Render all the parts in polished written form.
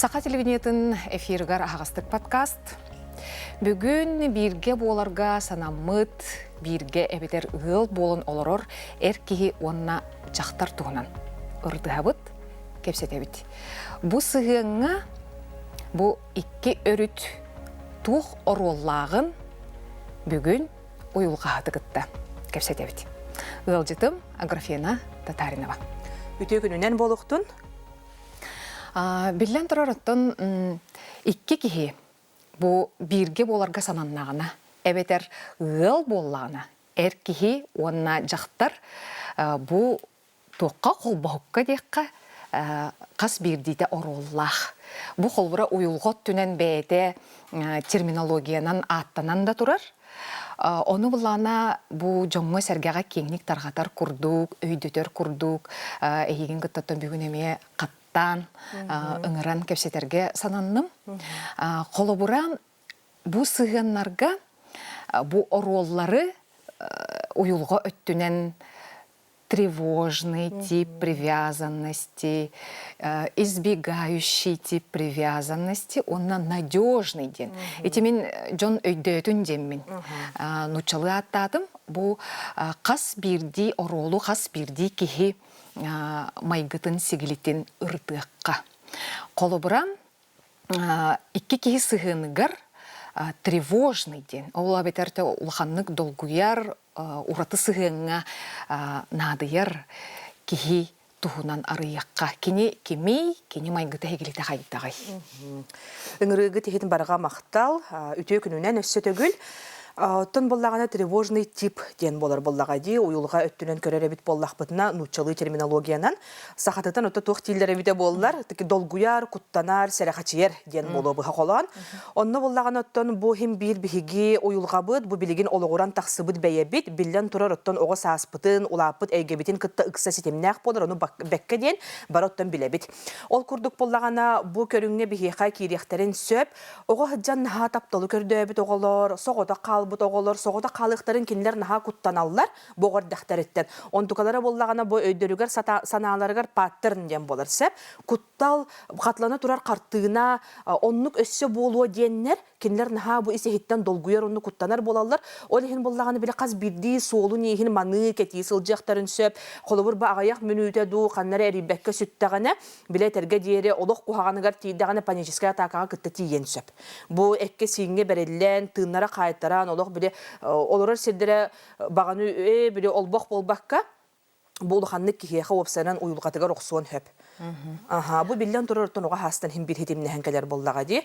Сақа телевидениетін эфиргар ағастық подкаст. Бүгін бирге боларға санамыт, бирге әбетер ғыл болын олырыр әркеге онына жақтар туғынан. Үрдіғабыт, кепсетебіт. Бұ сығыңа, бұ икке өріт туқ ороллағын бүгін ойылға атығытты. Кепсетебіт. Ғылжытым Аграфена Татаринова. Үте күнінен болуқтын? Билен тұрарыттын икки кихи бұ бирге боларға сананнағына, әбетер ғыл боллағына, әр кихи онына жақтар бұ тоққа қолбауққа дейққа қас бирдейді ороллақ. Бұ қолбыра ойылғот түнен бәйді терминологиянан аттанан да тұрар. Оны бұлана бұ жоңғы сәргеға кеңнік тарғатар күрдік, өйдетер күрдік, әйген күттаттан бүгін әме қаттан, ұңыран кепсетерге сананным. Қолы бұра бұ сығанларға бұ ороллары ойылға өттінен тревожный тип привязанности, избегающий тип привязанности, он надежный ден. Эти мен жон өйдөтүн деммин. Нучалы аттадым, бу қас бирди оролу, қас бирди кихи майгытын сигилитин ыртыққа. Қолы бұра икки кихи сығыныгар тревожный ден. Ол абетерте улханнык долгуяр ураты сығыңа надыяр кихи туғынан арыяққа. Кені майгыты хегелеті қайдағай. Үңірігі тегетін барыға мақтал, үте күнінен өссі төгіл. Оттон боллағана тревожный тип ден болар боллаға де, ойылға өттінен көрер әбіт боллақ бұтына нұтчалы терминологиянан. Сақатытан өтті тоқ тилдер әбіте болылар, тікі долгуяр, құттанар, сәрәқачиер ден болу бұға қолан. Онны боллағана оттон бұ хем бір бігі ойылға бұд, бұ білеген олығыран тақсы бұд бәйебіт, білден тұрар оттон оғы сааспытын, улапыт, әйгебітін күтті ұқса сетемнәқ болар, оны бәкке ден бар оттон білебіт. Ол күрдік боллағана бұ көріңе біғеқа кейректерін сөп, оғы хыджан наға тапталы көрді әбіт оғылар, соғыда қалбыт оғылар, соғыда қалықтарын кенілер наға құттаналар боғыр дәқтәреттен. Онтукалары боллағана бұ өйдерігер саналарығар паттырын ден болар. Сәп, құттал қатлана тұрар қартығына оннық өссі болуы деннер, кенілер наға бұ есехеттен долгуер онны құттанар болалар. Ол ехін боллағаны біле қаз бірді соғылын ехін маны кәтей сылжақтарын сөп, қолыбыр ба ағаяқ мүнүйті ду, қаннары әрібәкке сүттіғаны, біле тәрге дейері олық құхағанығар тейдіғаны паническай атақаға күтті тейен сөп. Бұ әкке сиңе бәрелілен, тыңнара қайттаран, олық біле олырар сердері бағаны біле олбақ болбаққа, бұл қанны кихеға опсанан ойылғатыға роқсуын хөп. Бұ білден тұрырттың оға хастан хем бір хетеміне әңгелер боллаға де.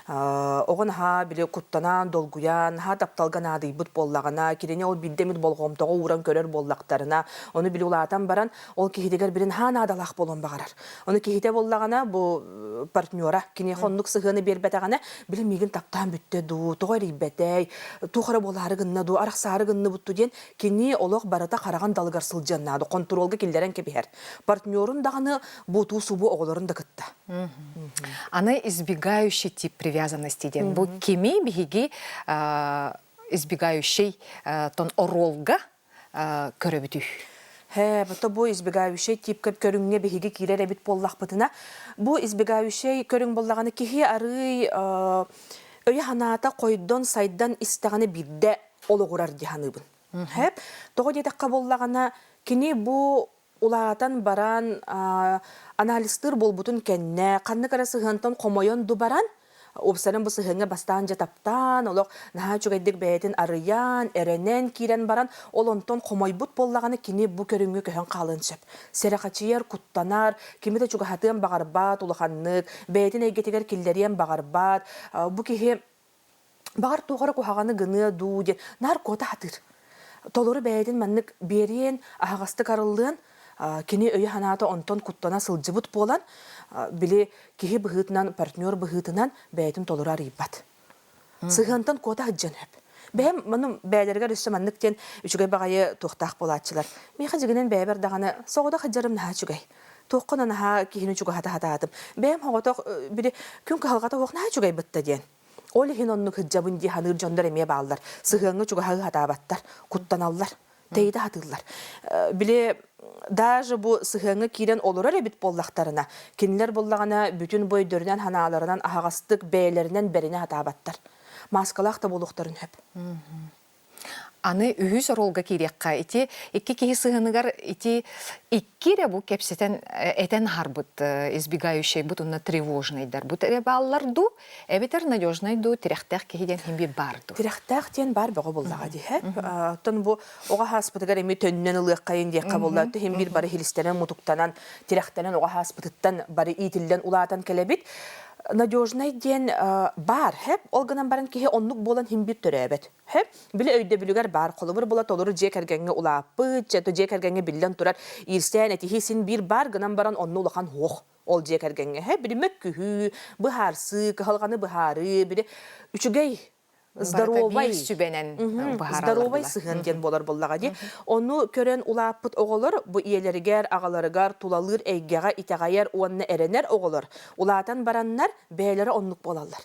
Оғын біле құттанан, долгуян, тапталған ады бұд боллағына, керене ол білдемет болғымтығы уран көрер боллақтарына, оны біле олатан баран, ол кехедегер бірін надалақ болуын бағарар. Оны кехеде боллағына, бұл партнера, кене қондық сығыны бербетағана, біле меген таптан бүтті ду, тұғай рейбәтәй, тұғыры болары гынна ду, арақсары гынны бұтты ден, кене олық барата қараған далғар сылжаннады, контролға келдерен кепер. Партнерын дағаны бұ субу оғыларын да кытта. Аны избегающий тип привязанности ден. Бұл кеме бігеге избегающий тон оролга көрөбіту. Бұты бұл избегающий тип көп көріңне бігеге керер әбіт боллақ бұтына. Бұл избегающий көрің боллағаны кеге арый өйі ханата қойдон сайдан істіғаны бірді олығырар деханыбын. Тоғы детаққа боллағана кене бұл улаатан баран аналистыр болбутун кенне, қанны қарасы ғантан қомойон ду баран, опсарын бұсы ғыңа бастан жатаптан, олық наға чүгайдік бәйтін арыян, әренен кейрен баран, ол онтон қомойбут боллағаны кені бұ көріңе көйін қалын сөп. Сәріқачиер, құттанар, кеметі чүгахатыын бағарбат, улықаннық, бәйтін әйгетігер келдерien бағарбат, бұ кеге бағар туғары қуғағаны ғыны ду де, нар кота хатыр. Толыры бәйтін мәннік берен, ағасты қарылдың, кені өйі ханата онтон құттана сылжыбыт болан, біле кеге бұғытынан, партнер бұғытынан бәйтін толыра рейбат. Сығантан кота хаджан өп. Бәйім мұның бәйлерге рүсі мәнніктен үшігай бағайы тоқтақ болатшылар. Мейқа жігінен бәйбір дағаны соғыда хаджарым наға чүгай. Тоққына наға кейіні чүгі хата атым. Бәйім хоғатақ біле күн қағалғата оқ наға чүгай бұтты ден. Ол ехін онның хаджабын де ханыр жондар әме бағалар. Сығыңы чүгі хағы хата баттар, құттаналар. Тейді хатылар. Біле даже бу сыхыңы кирен олора ребит боллақтарына. Кинилер боллағана бүтін бойдөрінен ханаларынан ағастық бәйлерінен бәріне хатабаттар. Маскалақ да болуқтарын хөп. Аны үһүс оролга кирекка ити икки киһи сыһыныгар ити иккире бу кепсетен этен харбыт избегающий бут уна тревожный дар бут баллар ду эбетер надежный ду тирехтех киһиден химби барду Тирехтех тен бар бого боллага ди хеп. Тон бу ога хаспытыгар эми төннен ылык кайын ди кабыллады химбир бары хилистерен мутуктанан тирехтенен ога хаспытыттан бары итилден улаатан келебит. Надежный ден бар хеп олганан барын киһи оннук болан химбир төрөбөт. Хеп биле өйдө билүгөр бар колубур була толуру жекергенге улааппы, жето жекергенге биллен турар ирсен этихисин бир бар гынан баран онну улахан хох. Ол жекергенге хеп бири мөккүһү, быхарсы, кыхалганы быхары, бири үчүгей здоровый здоровый сыгын ден болар боллага ди. Ону көрөн улааппыт оголор бу иелеригер, агаларыгар, тулалыр эйгега итагайер уанна эренер оголор. Улаатан бараннар бээлери оннук болалар.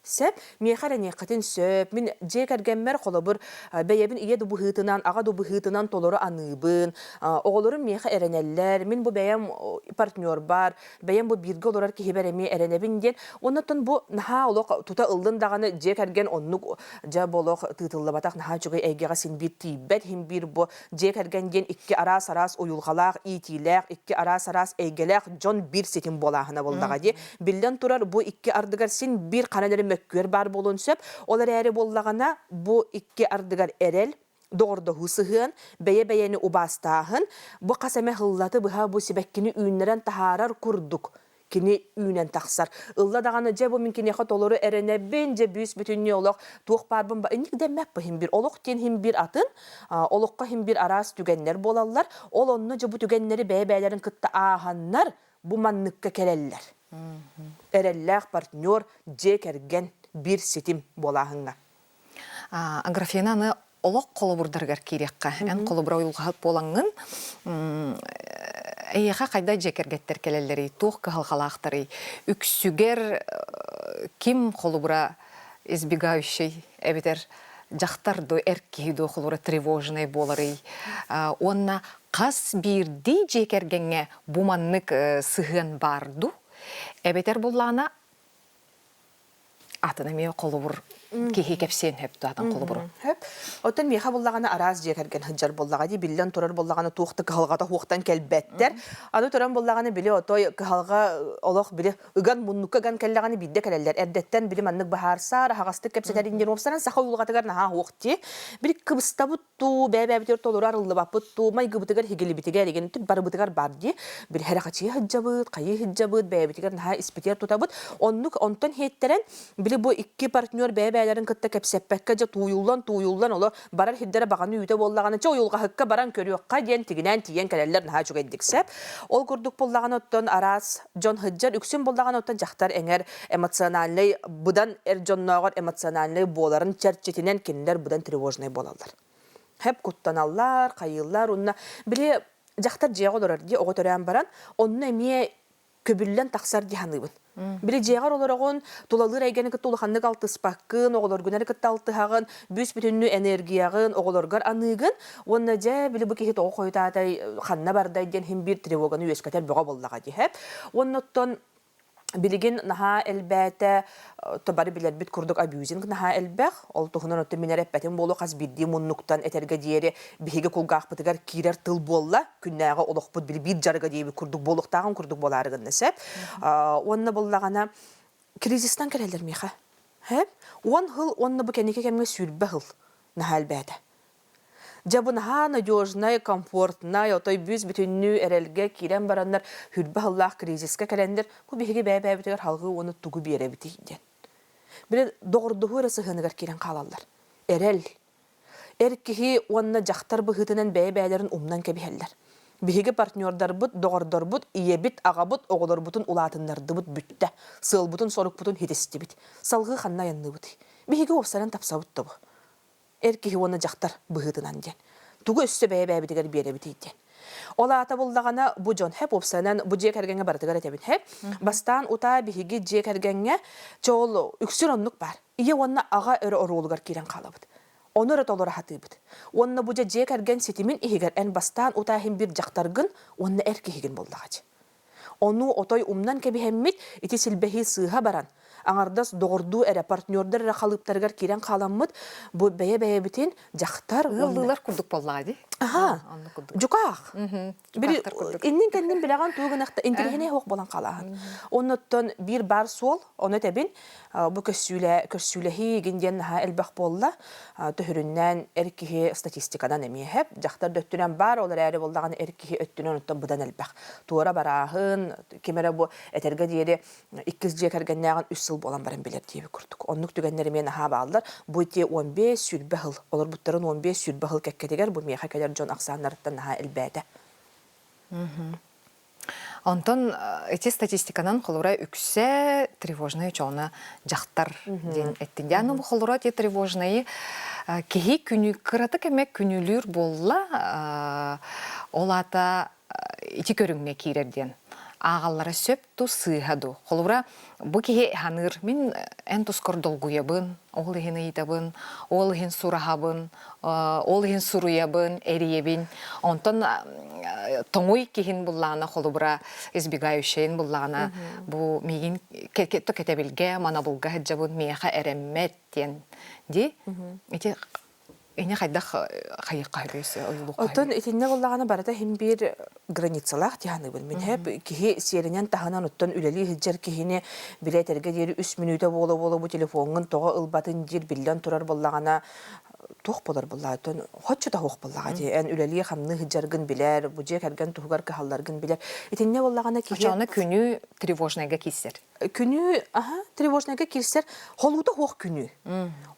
Сеп мехара некатын сөп мин жекергенмер колобур бейебин ие ду бухытынан ага ду бухытынан толору аныбын оголорун меха эренеллер мин бу бейем партнер бар бейем бу бирге олорар ки хибереми эренебин ден оннотон бу наха олок тута ылдын даганы жекерген оннук жа болок тытыллабатак наха чугай эйгега син бир тибет хим бир бу жекерген ден икки арас арас уюлгалак итилек икки арас арас эйгелек жон бир сетин болахына болдага ди билден турар бу икки ардыгар син бир каналер mökkür бар болун сөп, олар әрі боллағана бу икки ардыгар әрел, доғырды хусығын, бәйе-бәйені убастағын, бу қасаме хыллаты бұға бу себәккені үйінлерін тахарар күрдік, кені үйінен тақсар. Илла дағаны же бу мінкені қат олары әріне бен же бүйіс бүтінне олық туық барбын ба, үнік дәмәп бұл химбір, олық тен химбір атын, олыққа химбір арас түгенлер болалар, ол онны же бу түгенлері бәйе-бәйлерін кытта ағаннар, бу манныққа келелер. Эрелләх партнер жекерген бир сетим болахыңа. Аграфенаны олық қолыбырдаргар керекқа. Ән қолыбыра ойылғалып болаңын әйеға қайда жекергеттер келелері, туқ кығалғалақтары, үксүгер ким қолыбыра избегающий әбетер жақтарды әркейді қолыбыра тревожный болары. Онна қас бірді жекергенге буманнық сығын барду. Эбетер буллана атына меө колубур кихи кепсен хөптү атын колубур. Хөп. Отон меха буллагана араз жекерген хыджар буллага ди биллен турар буллагана туукты калгата хуктан келбеттер. Аны туран буллаганы биле отой калга олох биле ыган муннукка ган келлаганы бидде келелер. Эрдеттен биле маннык бахарсар хагасты кепсетеринден опсаран саха улгатыгар наха хукти. Бир кыбыстабытту бебебитер толурар ыллыбапытту май гыбытыгар хигилибитиге деген түп барыбытыгар барди. Бир херакачы хыджабыт, кайы хыджабыт бебебитигер наха испитер тутабыт. Оннук онтон хеттерен биле бу икки партнер бебелерин кытта кепсеппекке же туюллан оло барар хиддере баганы үйдө боллаганы че уюлга хыкка баран көрүөкка ден тигинен тиен келелер наха чуга эдиксеп. Ол курдук боллаган оттон арас жон хыджар үксүн боллаган оттон жактар эңер эмоциональный будан жонногор эмоциональный боларын черчетинен кинилер будан тревожный болалар. Хеп куттаналлар, кайыллар, унна биле жактар жеголорор ди ого төрөөн баран, онну эмие көбүллен таксар диханыбын. Били жегар олорогон тулалыр айганы кытты улаханнык алтыспаккын, оголоргунары кытты алтыхагын, бүс бүтүннү энергиягын, оголоргар аныгын, онна же били бу кихит ого койутаатай ханна бардай ден хим бир тревоганы үескетер бога боллага дихеп. Онноттон билигин наха элбәте табары билер бит курдук абьюзинг наха элбэх ол тухунан отты минереп бетин болу каз бидди муннуктан этерге диери биһиге кулгаах бытыгар кирер тыл болла күннәгә олохпут бир жарга диеби курдук болуктагын курдук боларыгын несеп онна боллагана кризистан келелер миха хеп он хыл онна бу кенеке кемге сүрбе хыл наха элбәте жабынха надежная, комфортная, отой бүз бүтүннү эрелге кирен бараннар хүрбе Аллах кризиске келендер, бу биһиге бәбәбитер халгы оны тугу беребити ден. Бир догордугу расыгыныгар кирен калалар. Эрел. Эркихи онна жактар быхытынан бәбәләрен умнан кебихеллер. Биһиге партнердар бут, догордор бут, иебит, агабут, оголор бутун улатындарды бут бүтте. Сыл бутун сорук бутун хитести бит. Салгы ханна янны бут. Биһиге опсаран тапсабыт табы. Эркихи оны жақтар бұғытынан ден. Туғы өссі бәйбәбітігер беребітейден. Ола ата болдағана бұ жон хеп опсанан бұ жек әргенге барытығар әтебін хеп. Бастан ұта біхігі жек әргенге чоғыл үксір онлық бар. Ие онына аға өрі орулығар керен қалабыд. Onu röt olur hatыбыт. Onunla buca jek ergen setimin ihiger en bastan utahim bir jaktargın, onunla erkehigin bollağaç. Onu otoy umnan kebihemmit iti silbehi sığha baran. Аңарdas doğurdu ere partnörder ere kalıptargar kiren kalanmıt. Bu beye bitin jaktar. Ыллылар курдук боллады. Aha. Анны курдук. Jukaq. Biri Jukaqtar kurduk. innin kendin bilagan tuğunaqta intelihine hoq bolan qalağın. Onuttan bir bar sol, onu tebin bu kössülehi ginden ha elbaq bolla. Töhüründən erkihi statistikadan emi hep jaktar döttüren bar olar eri boldağın erkihi öttünen onuttan budan elbaq. Tuğra barahın kemere bu eterge diyeri 2 jekergennağın 3 yıl bolan barın bilir diye kurduk. Onluk tügenleri men ha bağlar. Bu ite 15 sülbe hıl. Olur butların 15 sülbe hıl kekkedeger bu meha keler John Aksanlardan ha elbette. Онтон эти статистиканан холура үксе тревожный чона жактар ден эттинде. Аны бу холура те тревожный кихи күнү кыраты кемек күнүлүр болла олата ити көрүнгө кирерден. Ағаллары сөп ту сыйхаду. Холура бу кихи ханыр мен эн тускор долгуябын, ол ихин ыйтабын, ол ихин сурахабын, ол ихин суруябын, эриебин. Онтон тоңуй кихин буллана холубра избегающейн буллана бу мигин кетебилге мана булга хаджабын меха эреммет ден. Ди эти Эне хайдах хайыкка höbөсө ойлук. Отон итинне боллаганы барата хим бир границалах тяны бил. Мен хеп кихи серинен таханан оттон үлели хиджер кихине билетерге дери 3 минута боло бу телефонун тога ылбатын жир биллен турар боллагана тох болар боллатон хоччу да хох боллага ди. Эн үлели хамны хиджергин билер, бу же керген тугар кахалларгын билер. Итинне боллагана кихи Ачаны күнү тревожныйга киссер. Күнү, тревожныйга кирсер, холута хох күнү.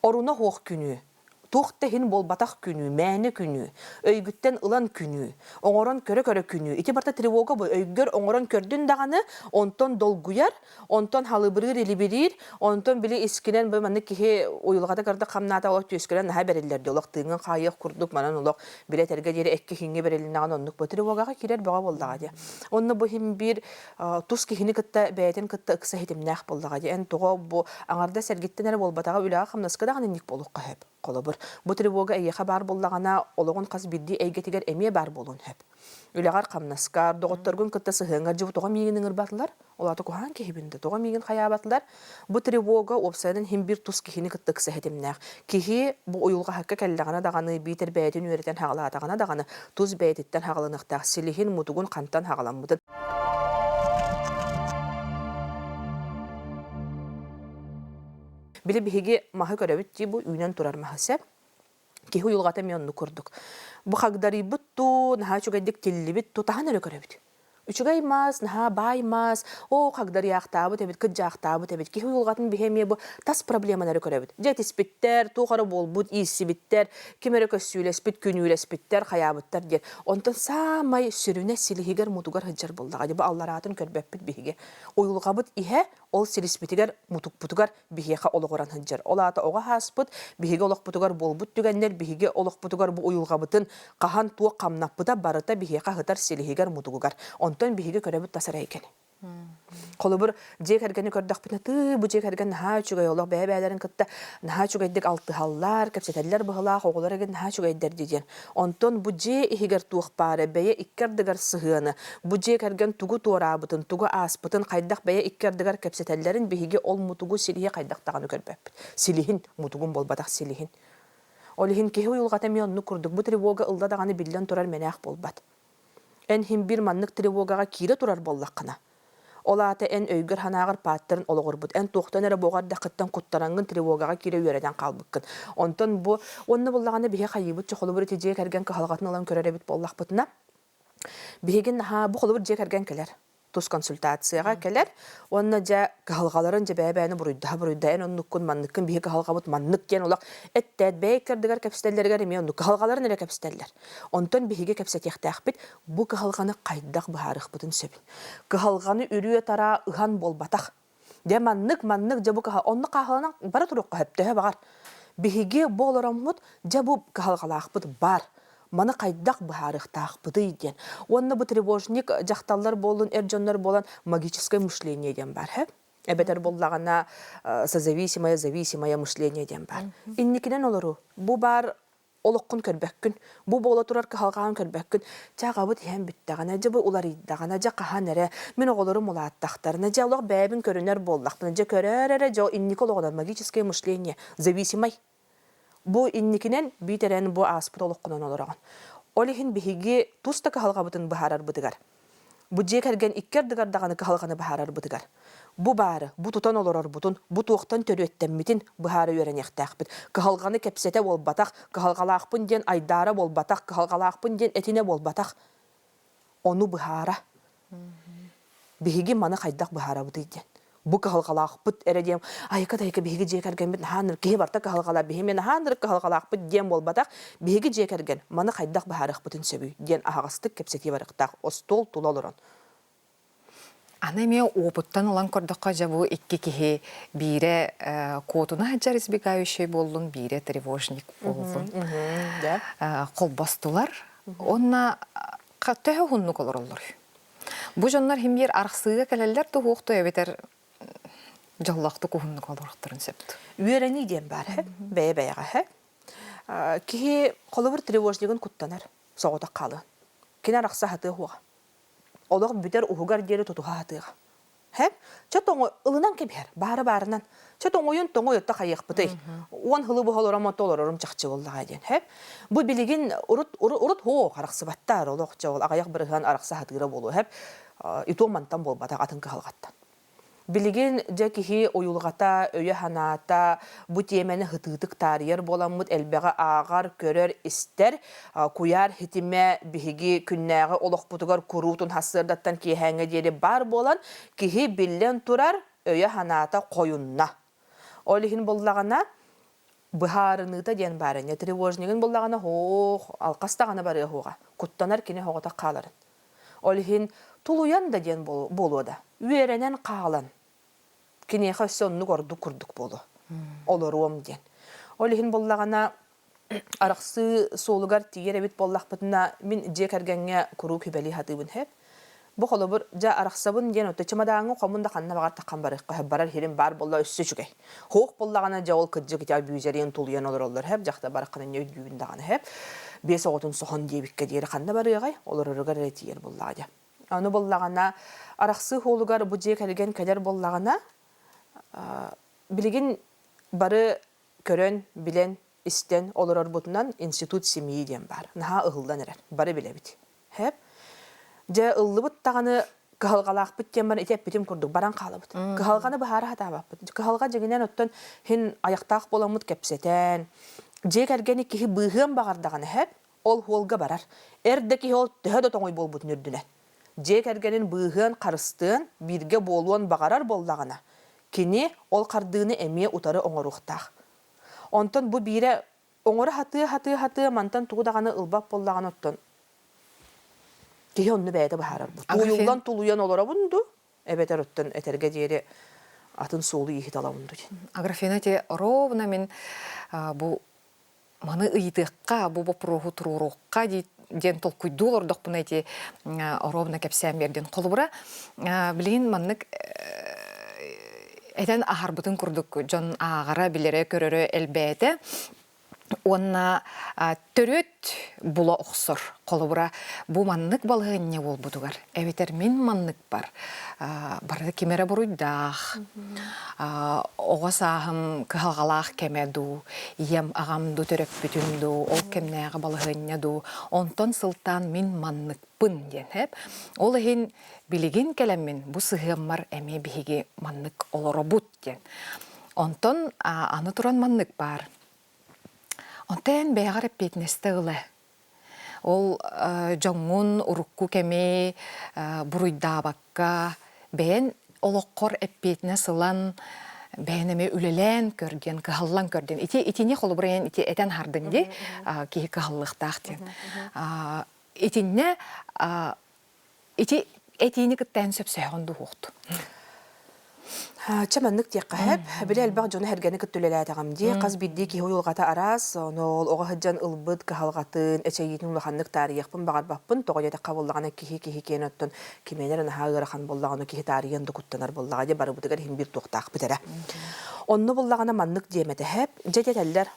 Оруна хох күнү. Туқта хин бол батақ күнү, мәні күнү, өйгіттен ылан күнү, оңорон көрө күнү. Ити барта тревога бу өйгөр оңорон көрдүн даганы, онтон долгуяр, онтон халыбырыр илибирир, онтон били искинен бу манны кихи уйулгада кырда камната олок түскөрөн наха берилерди. Олок тыгын кайык курдук манан олок билетерге жери экки хинге берилинаган оннук бу тревогага кирер бага болдага ди. Онны бу хим бир тус кихини кытта бәйтен кытта ыкса хитимнах болдага ди. Эн того бу аңарда сергиттен эре болбатага үлага хамнаска даганы ник болукка хеп. Колобур. Бу тревога эйеха бар боллагана ологон каз бидди эйгетигер эме бар болун хеп. Үлегар камнаскар, доготторгун кытта сыгыңар жыбу тога мигинин ырбатылар. Олаты кухан кехибинде тога мигин хаябатылар. Бу тревога опсайдын хим бир тус кихини кытта ксахетимнах. Кихи бу уюлга хакка келдагана даганы битер бәйтин үйрәтен хагалатагана даганы туз бәйтиттен хагалыныктак силихин мутугун кантан хагаламмыды. Били биһиги маһы көрөбүт ди бу үйнен турар маһасеп. Кихи уюлгата мионну курдук. Бу хагдари бутту, наха чугайдик тиллибит ту тахан өрө көрөбүт. Үчүгай мас, наха бай мас, о хагдари яктабы тебит, кыджа яктабы тебит. Кихи уюлгатын бихемие бу тас проблеманы өрө көрөбүт. Жетиспиттер, тугары болбут, исибиттер, кимере көссүлеспит, күнүлеспиттер, хаябыттар дер. Онтон самай сүрүнө силихигер мутугар хыджар болдага. Бу алларатын көрбөппүт биһиге. Уюлгабыт ихе ол силиспитигер мутук-путугар биһиге ологоран хыджар. Олата ога хаспыт, биһиге олоқпутугар болбут түгеннер, биһиге олоқпутугар бу уюлгабытын кахан туа камнаппыта барыта биһиге хытар силихигер мутугугар. Онтон биһиге көрөбүт тасара экен. Колубур жек эргени көрдөкпүтүн ты бу жек эрген наха чугай олох бәбәләрен кытта наха чугайдык алты халлар кепсетеллер быгыла хогулар эген наха чугайдер диген. Онтон бу же ихигер тух пары бәе иккердигер сыгыны бу жек эрген тугу туарабытын тугу аспытын кайдак бәе иккердигер кепсетеллерин биһиге ол мутугу силихи кайдактаганы көрбөп. Силихин мутугун болбатак силихин. Олихин кеһи уйулгата мионну курдук бу тревога ылда даганы биллен турар менәх болбат. Эн хим бир маннык тревогага кире турар боллаккына. Олата эн өйгөр ханагыр паттырын ологорбут. Эн тохтан эре богар дакыттан куттарангын тревогага кире үйрәдән калбыккын. Онтон бу онны буллаганы бихе кайыбыт чохолубур тиже кергән калгатын алан көрәрәбит боллакбытына. Бихеген ха бу холубур же кергән келер. Тус консультацияга келер. Онна жа калгаларын же бәбәне буруйда эн оннуккун манныккын бихе калгабыт маннык ген олак эттәт бәйкердигер кепстелләргә реме онну калгаларын эре кепстелләр. Онтон бихиге кепсет яхтахбит бу калганы кайдак баарык бутын сөбүн. Калганы үрүе тара ыхан болбатак. Де маннык же бу кал онны калганын бара турукка хептеһе багар. Бихиге болороммут же бу калгалаакбыт бар. Маны кайдак баарыктаак быды иден. Онны бу тревожник жакталлар болун, эржоннор болан магическое мышление ден бар, хэ? Эбетер боллагана зависимое мышление ден бар. Инникинен олору. Бу бар олоққын көрбәккүн, бу бола турар кахалгаан көрбәккүн, чагабыт һәм биттагана жабы улар иддагана жа кахан эре, мен оголорум улааттактарына жа улак бәбин көрүнөр боллакпын, жа көрөрөрө жа инникологодар магическое мышление, зависимый. Бу инникинен битерен бу аспыт олоққынан олораган. Олихин биһиги туста кахалгабытын бахарар бытыгар. Бу жекерген иккердигар даганы кахалганы бахарар бытыгар. Бу бары, бу тутан олорор бутун, бу туохтан төрөттеммитин бухары үйренехтәхбит. Кахалганы кепсете болбатак, кахалгалаакпын ден айдара болбатак, кахалгалаакпын ден этине болбатак. Ону бухара. Биһиги маны хайдак бухара бутыйден. Бу кахалгалаакпыт эредем, айка тайка биһиги жекерген бит ханыр, кие барта кахалгала биһимен ханыр кахалгалаакпыт ден болбатак, биһиги жекерген маны хайдак бухарык бутын сөбүй ден агастык кепсети барыктак остол тулалорон. Ана опыттан олан көрдіққа жабу икки кихи бире котуна хаджар избегающий болдун, бире тревожник болдун. Қолбастылар, онна төһө хунну колор олар. Бу жоннар химбир арқсыға кәлелер туғуқты өбетер жаллақты кухунну колорықтырын сөпті. Үйерені ден бар, бәйе-бәйеға. Кихи қолы бір тревожнигін құттанар, соғыта қалы. Кені арақса хаты хуға. Олар бүтер уһугар дери тутуха хатыга. Хеп, чотоң ылынан кебер, бары-барынан. Чотоң ойын тоң ойытта қайық бұтай. Он хылы бұхалырама толырырым чақчы болдыға ден. Хеп, бұ білеген ұрыт хо қарақсы баттар олық жауыл ағаяқ біріған арақсы хатыра болу. Хеп, итуң мантан бол бата атын қағалғаттан. Билеген жакихи ойулғата, өйе ханата, бұ темені хытытық тарьер боламыд, әлбәға ағар, көрер, істер, куяр хитиме бихиги күннәғы олық бұтығар күрутын хасырдаттан кейхәңі дері бар болан, кихи білен тұрар өйе ханата қойынна. Олихин боллағана, бұхарыныта ден барын, тревожнигін боллағана алқастағаны бары хоға, құттанар кені хоғата қаларын. Олихин тулуян да ден болуда, үйеренен қағалан. Кинеха сонну горду курдук болу. Олоруом ден. Олихин боллағана арақсы солугар тигер эбит боллақпытына мен жекергенге куру көбәли хатыбын хеп. Бу холы бір жа арақсабын ден өтті чымадағыңы қомында қанна бағар таққан барыққа хеп барар херин бар болла өссі жүгей. Хоқ боллағана жа ол кыджы кітя бүйзерен тулуян олар олар хеп. Жақта барыққанын өйд бүйіндағаны хеп. Бес оғытын соған дебікке дейірі қанна барығай. Олар ұрығар ретиер боллағады. Аны боллағана арақсы холугар бу жекерген кәдер боллағана билеген бары көрөн, билен, истен олорор бутунан институт семьи ден бар. Наха ылдан эрер, бары билебит. Хеп. Же ыллыбыт таганы кахалгалаакпыт ден бар этеп битим курдук, баран калыбыт. Кахалганы бахары хатабаппыт. Кахалга жегинен оттон хин аяктаак боламыт кепсетен. Же кергени кихи быгын багардаганы хеп, ол холга барар. Эрдеки ол төһөдө тоңой болбут нүрдүнен. Же кергенин быгын карыстын бирге болуан багарар боллагана. Кини ол кардыны эме утары оңоруқтақ. Онтон бу бире оңору хаты мантан туғдағаны ылбап боллаған оттон. Кихи онны бәйді бахарар бұ. Туюлдан тулуян олара бұнду. Эбетер оттон этерге дейері атын солу ехет ала бұнду. Аграфена те ровна мен бу маны ыйдыққа, бу бопроғу тұруруққа ден толкуйду ордық бұна эти ровна кәпсән берден қолыбыра. Білген маннык Этен ахарбытын курдук жон ағара билере көрөрө элбээте. Онна төрөт була оқсор. Қолыбыра бу маннык балығынне бол будугар. Эветер мен маннык бар. Барды кемере буруйдах. Оғас ағым кыхалғалақ кемеду. Ем ағамду төрөп бүтүнду. Ол кемнеға балығынне ду. Онтон сылтан мен маннык пын ден. Ол ехен билеген келеммен бу сығыммар әме бігеге маннык олоро бут ден. Онтон аны туран маннык бар. Онтен бәйғар әппетінесті ғылы. Ол жоңын ұрықку кеме бұруйдабаққа бәйін олыққор әппетіне сылан бәйінеме үлелен көрген, кығаллан көрден. Итіне қолы бұрайын әтен хардың де кейі кығаллықтақ ден. Итіне күттән сөп сөйғынды оқты. Чаманнык тиякка хэп, биле элбак жону хергени көттүлеләтәгәм ди, каз бидди ки уйылгата арас, онол ога хыджан ылбыт кахалгатын, эчегитин улаханнык тарихпын багарбаппын, тогойда кабыллаган кихи кенөттөн кименер нахагырахан боллаган кихи тарихын докуттанар боллага ди барыбытыгар хим бир туктак битере. Онны боллагана маннык диемете хэп, жететеллер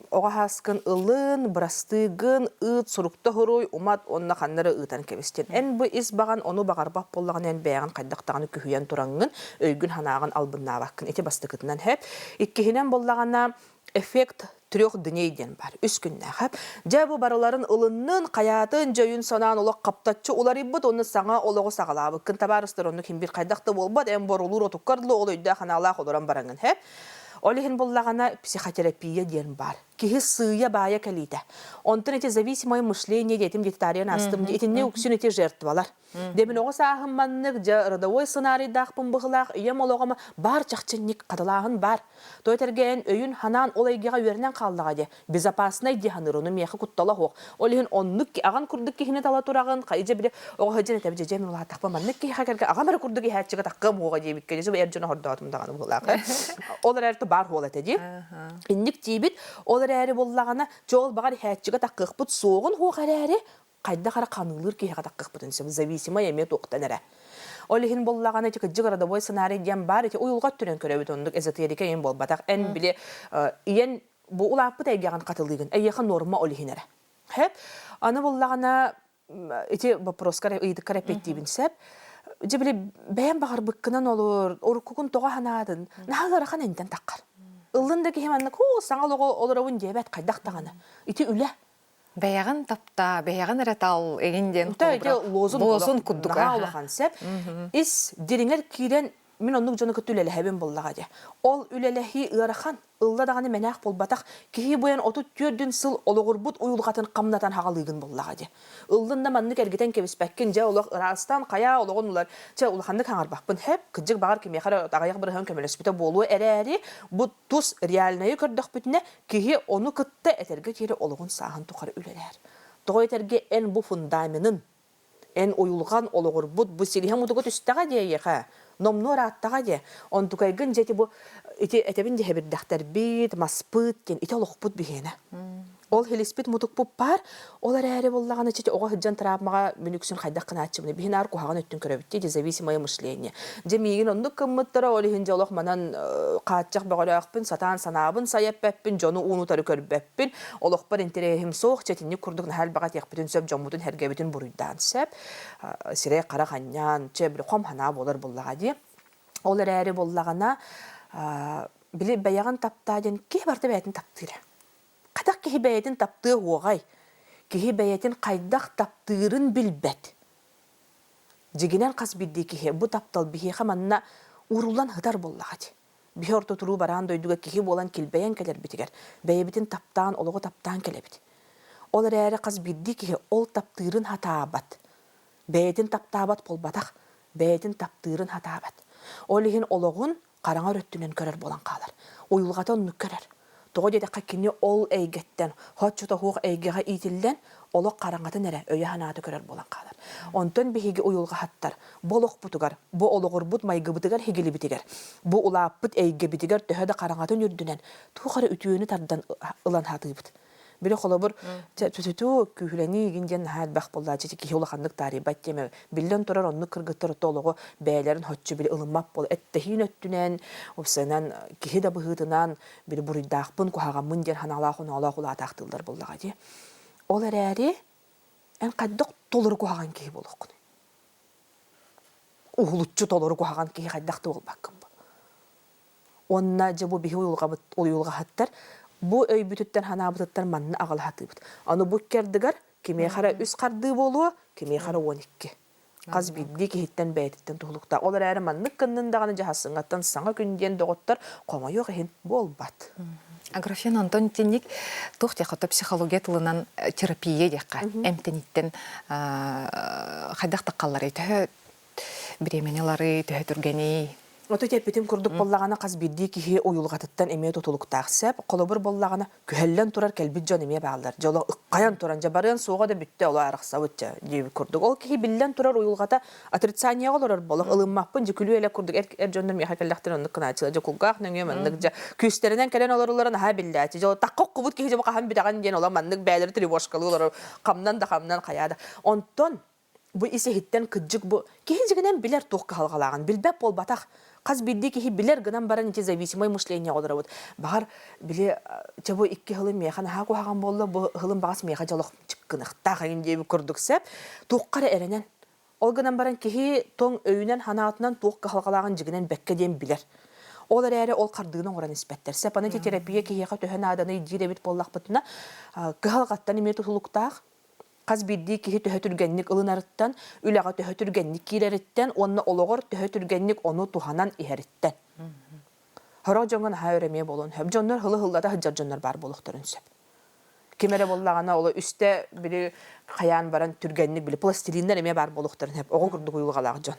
ога хаскын ылын, брастыгын, ыт, сурукта хоруй, умат, онна ханнары ытан кебистен. Эн бу ис баган, ону багарбап боллаган эн бәяган кайдактаганы күхүйен тураңын, өйгүн ханаган албыннабаккын. Эти бастыкытынан хэп. Иккихинен боллагана эффект 3 днейден бар, 3 күннә хэп. Жабу барыларын ылыннын, каятын, жойын санаан олақ каптатчы олар иббыт, оны саңа олығы сағалабы. Кын табарыстыр, оны ким бир кайдакты болбат, эн борулур отуккарлы, ол өйді ханалақ оларан бараңын хэп. Олихин боллагана психотерапия ден бар. Кихи сыя бая калита. Онтон эти зависимое мышление детим детариян астым. Этинне уксюн эти жертвалар. Демин оғы сағын маннык, родовой сценарий дақпын бұғылақ, үйем олығыма бар чақчынник қадылағын бар. Тойтерген өйін ханан олайгеға өрінен қалдыға де. Безопасынай деханыр, оны меқі құттала хоқ. Олихин оннық ки, аған күрдік кихіне тала тұрағын, қайже біле оғы хыджан әтәбі жемен олаға тақпа маннык ки хакерге, аған бәрі күрдік хәтчіға таққым оға дейбік кәдесі, әрджіна хордағатымдағаны бұғылағы. Олар әрті бар хол әтәді. Инник дейбіт, олар әрі боллағана жол бағар хәтчіға таққық бұд соғын хоғар әрі қайда қара қанылыр кейға таққық бұдын сөм, зависима емет оқтан әрі. Олихин боллағана тек жығырада бой сценарий дем бар, ете ойылға түрен көрәбіт ондық эзотерика ен бол батақ, ән біле иен бұл ұлаппыт әйгеған қатылығын, әйеға норма олихин әрі. Хәп, аны боллағана ете вопроскар ыйдықкар әпеттейбін сәп, же біле бәйін бағар бұққынан олыр, орқығын тоға ханадын, нағаларақан әнден таққар. Ылында кехеманны ко саңал олоровун дебет кайдактаганы. Ити үле. Бәягын тапта, бәягын ратал эгенден лозун куддук алган сеп. Ис дириңер кирен мен оннук жону көтүлеле хәбен боллага де. Ол үлелехи ырахан ылда даганы менах болбатак кихи боян 34 сыл ологурбут уйулгатын камнатан хагалыгын боллага де. Ылдында маннык эргетен кебиспеккен же олог ырастан кая ологон улар че улханды каңарбакпын хеп кыжык багар кеме хара тагаяк бир хан көмөлөспүтө болуу эрери бу тус реальный көрдөх бүтүнө кихи ону кытты этерге кире ологун сагын тукар үлелер. Тойтерге эн бу фундаментын эн уйулган ологурбут бу силиһем утугут үстага дейеха. Номнор аттага де, он тукайгын жети бу ити этебин де хебирдахтар бит, маспыт кен, ити олохпут бихена. Ол хелиспит мутукпуп бар, олар әрі боллағаны жети оға хыджан тарапмаға мүніксін қайдаққын атчымыны. Бихен ар кухаган өттін көрөбітті, де зависимое мышление. Же мейгін онды кыммыттыра, олы хинже олық манан қатчақ бағылақпын, сатан санабын, саяппәппін, жону унутары көрбәппін, олық бар интерехим соқ, четінні күрдік нәл бағат яқпытын сөп, жомутын хәргебітін бұрыйдан сөп, сирей қара қаньян, че білі қом хана болар боллаға де. Олар әрі боллағана, білі бәяған таптаден кей барты бәйтін таптыры. Қадақ кей бәйтін тапты оғай, кей бәйтін қайдақ таптырын білбәт. Жегінен қас білді кей, бұ таптал бейі қаманына ұрулан ғыдар боллағады. Бей орта тұру баран дойдуға кей болан келбәйен келер бітігер, бәйбітін таптан, олығы таптан келебіт. Олар әрі қас білді кей, ол таптырын хатабат. Бәйтін таптабат болбадақ, бәйтін таптырын хатабат. Олығын олығын қараңар өттінен көрер болан қалар. Ойылғата оны көрер. Тоғы деді қаккені ол әйгеттен, хотчута хуқ әйгеға итілден, олық қараңатын әрі өйі ханаты көрер болан қалар. Онтон бейге ойылға хаттар, болық бұтығар, бұ олығыр бұт майғы бұтығар хегелі бітігер, бұ ұлап бұт әйге бітігер төһеді қараңатын үрдінен, туғары үтіөні тардан ұлан хаты бұт. Бiri kolabur tututu kühleni ginden had bak bolla çeti ki olaqanlık tari batteme billen torar onu kırgıtır toluğu beylerin hoççu bir ılınmap bol ettehin öttünen opsanan ki de bıhıdınan bir buridaqpın kuhagamın der hanalaqın alaqula taqtıllar bollaga di. Olar əri en qaddıq tolur kuhagan ki boluq. Uğulutçu tolur kuhagan ki qaddaqtı olbaqım bu. Onna bu bihi uyulga hattar bu öy bütütten hanabıtıttar manını ağıl hatıbıt. Onu bu kerdigar kime xara üs qardı bolu, kime xara 12. Qaz bildi ki hitten bəytitten tuğlukta. Olar əri manını kındındağını jahasıngattan sana günden doğuttar qoma yoq ehin bolbat. Аграфен Антон Тенник тоқтяқыты психология тылынан терапия деққа әмтенеттен қайдақ таққалары түхі біременелары түхі түргені Ото теппетим курдук боллагана каз бидди кихи уюлгатыттан эме тутулуктааксап, колобур боллагана күһэллен турар келбит жон эме баалар. Жоло ыккаян туран жабарын суга да бүтте ола араксабытча дип курдук. Ол кихи биллен турар уюлгата отрицание олорор болок ылыммаппын жикүлү эле курдук жоннор мехакалдактыр онны кыначыла жокулгак нөңө маннык жа күстеринен келен олорлорун ха биллати. Жоло таккок кубут кихи жаба кахан бидаган ден ола маннык бәйлер тревожкалы олор камнан да камнан каяда. Онтон бу исе хиттен кыджык бу кихи билер тук халгалаган билбеп болбатак каз бидди кихи билер гынан баран ите зависимый мышление олорот бар биле чабо икки хылым механ хагу хаган болду бу хылым багас меха жолок чыккыныкта кайын деп курдуксеп тууккара эренен ол гынан баран кихи тоң өйүнен ханаатынан тук халгалаган жигинен бекке ден билер олар эре ол кардыгын оран испеттерсеп аны терапия кихига төһөн аданы диребит боллакпытына кыхалгаттан эме тутулуктаак каз бидди кихи төһөтүргенник ылынарыттан, үлага төһөтүргенник киреріттен, онны ологор төһөтүргенник оны туханан иһериттен. Хоро жоңган ха өреме болун. Хөп жоннор хылы-хыллада хыджар жоннор бар болуктарын сөп. Кемере боллагана олы үсте бири каян баран түргенник били пластилиндер эме бар болуктарын хөп. Ого курдук уйулгалак жон.